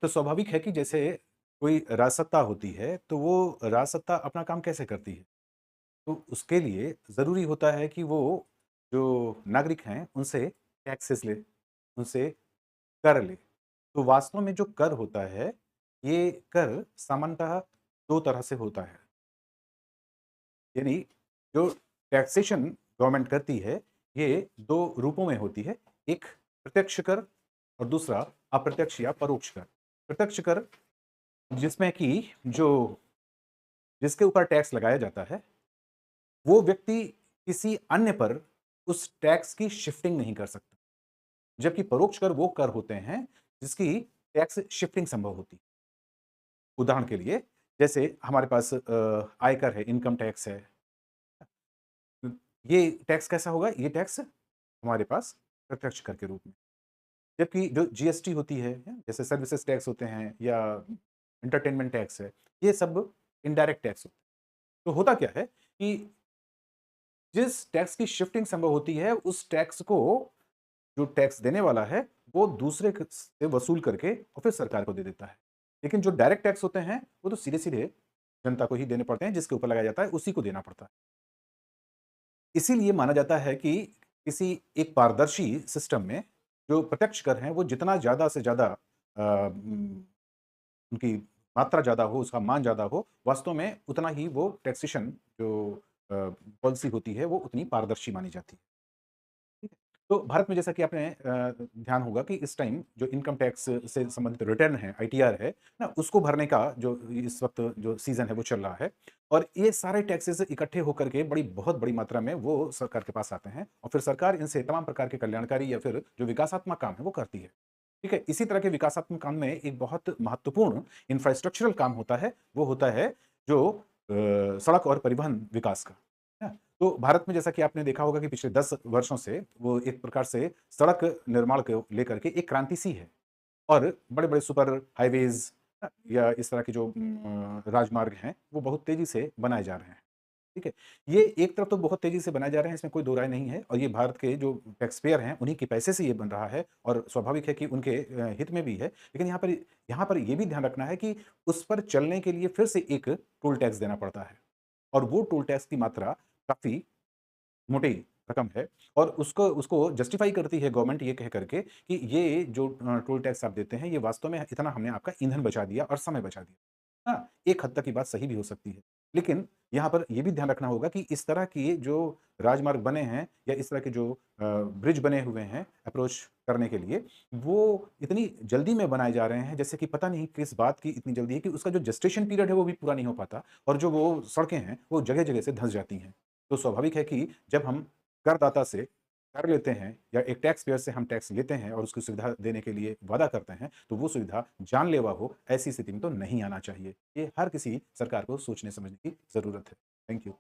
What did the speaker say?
तो स्वाभाविक है कि जैसे कोई राजसत्ता होती है, तो वो राजसत्ता अपना काम कैसे करती है? तो उसके लिए ज़रूरी होता है कि वो जो नागरिक हैं, उनसे टैक्सेस ले, उनसे कर ले। तो वास्तव में जो कर होता है, ये कर सामान्यतः 2 तरह से होता है। यानी जो टैक्सेशन गवर्नमेंट करती है, ये 2 रूपों में होती है। एक प्रत्यक्ष कर और दूसरा अप्रत्यक्ष या परोक्ष कर। प्रत्यक्ष कर जिसमें कि जो जिसके ऊपर टैक्स लगाया जाता है, वो व्यक्ति किसी अन्य पर उस टैक्स की शिफ्टिंग नहीं कर सकता। जबकि परोक्ष कर वो कर होते हैं, जिसकी टैक्स शिफ्टिंग संभव होती है। उदाहरण के लिए, जैसे हमारे पास आयकर है, इनकम टैक्स है। ये टैक्स कैसा होगा? ये टैक्स हमारे पास प्रत्यक्ष कर के रूप में। जबकि जो जीएसटी होती है, जैसे सर्विसेज़ टैक्स होते हैं या एंटरटेनमेंट टैक्स है, ये सब इनडायरेक्ट टैक्स होते हैं। तो होता क्या है कि जिस टैक्स की शिफ्टिंग संभव होती है, उस टैक्स को जो टैक्स देने वाला है, वो दूसरे क से वसूल करके और फिर सरकार को दे देता है। लेकिन जो डायरेक्ट टैक्स होते हैं, वो तो सीधे-सीधे जनता को ही देने पड़ते हैं, जिसके ऊपर लगाया जाता है, उसी को देना पड़ता है। इसीलिए माना जाता है कि किसी एक पारदर्शी सिस्टम में जो प्रत्यक्ष कर हैं, वो जितना ज़्यादा से ज़्यादा उनकी मात्रा ज़्यादा हो, उसका मान ज़्यादा हो, वास्तव में उतना ही वो टैक्सेशन जो पॉलिसी होती है, वो उतनी पारदर्शी मानी जाती है। ठीक है? तो भारत में जैसा कि आपने ध्यान होगा कि इस टाइम जो इनकम टैक्स से संबंधित रिटर्न है, आईटीआर है ना, उसको भरने का जो इस वक़्त जो सीज़न है वो चल रहा है और ये सारे टैक्सेस इकट्ठे होकर के बहुत बड़ी मात्रा में वो सरकार के पास आते हैं और फिर सरकार इनसे तमाम प्रकार के कल्याणकारी या फिर जो विकासात्मक काम है वो करती है। ठीक है? इसी तरह के विकासात्मक काम में एक बहुत महत्वपूर्ण इंफ्रास्ट्रक्चरल काम होता है, वो होता है जो सड़क और परिवहन विकास का। है ना? तो भारत में जैसा कि आपने देखा होगा कि पिछले 10 वर्षों से वो एक प्रकार से सड़क निर्माण को लेकर के एक क्रांति सी है और बड़े-बड़े सुपर हाइवेज़ या इस तरह के जो राजमार्ग हैं, वो बहुत तेज़ी से बनाए जा रहे हैं। ठीक है? ये एक तरफ तो बहुत तेज़ी से बनाए जा रहे हैं, इसमें कोई दो राय नहीं है और ये भारत के जो टैक्स पेयर हैं, उन्हीं के पैसे से ये बन रहा है और स्वाभाविक है कि उनके हित में भी है। लेकिन यहाँ पर ये भी ध्यान रखना है कि उस पर चलने के लिए फिर से एक टोल टैक्स देना पड़ता है और वो टोल टैक्स की मात्रा काफ़ी मोटी रकम है और उसको उसको जस्टिफ़ाई करती है गवर्नमेंट ये कह कर के कि ये जो टोल टैक्स आप देते हैं, ये वास्तव में इतना हमने आपका ईंधन बचा दिया और समय बचा दिया। हाँ, एक हद तक की बात सही भी हो सकती है। लेकिन यहाँ पर ये भी ध्यान रखना होगा कि इस तरह की जो राजमार्ग बने हैं या इस तरह के जो ब्रिज बने हुए हैं अप्रोच करने के लिए, वो इतनी जल्दी में बनाए जा रहे हैं जैसे कि पता नहीं किस बात की इतनी जल्दी है कि उसका जो जेस्टेशन पीरियड है वो भी पूरा नहीं हो पाता और जो वो सड़कें हैं, वो जगह-जगह से धँस जाती हैं। तो स्वाभाविक है कि जब हम करदाता से कर लेते हैं या एक टैक्स पेयर से हम टैक्स लेते हैं और उसकी सुविधा देने के लिए वादा करते हैं, तो वो सुविधा जानलेवा हो, ऐसी स्थिति में तो नहीं आना चाहिए। ये हर किसी सरकार को सोचने समझने की ज़रूरत है। Thank you.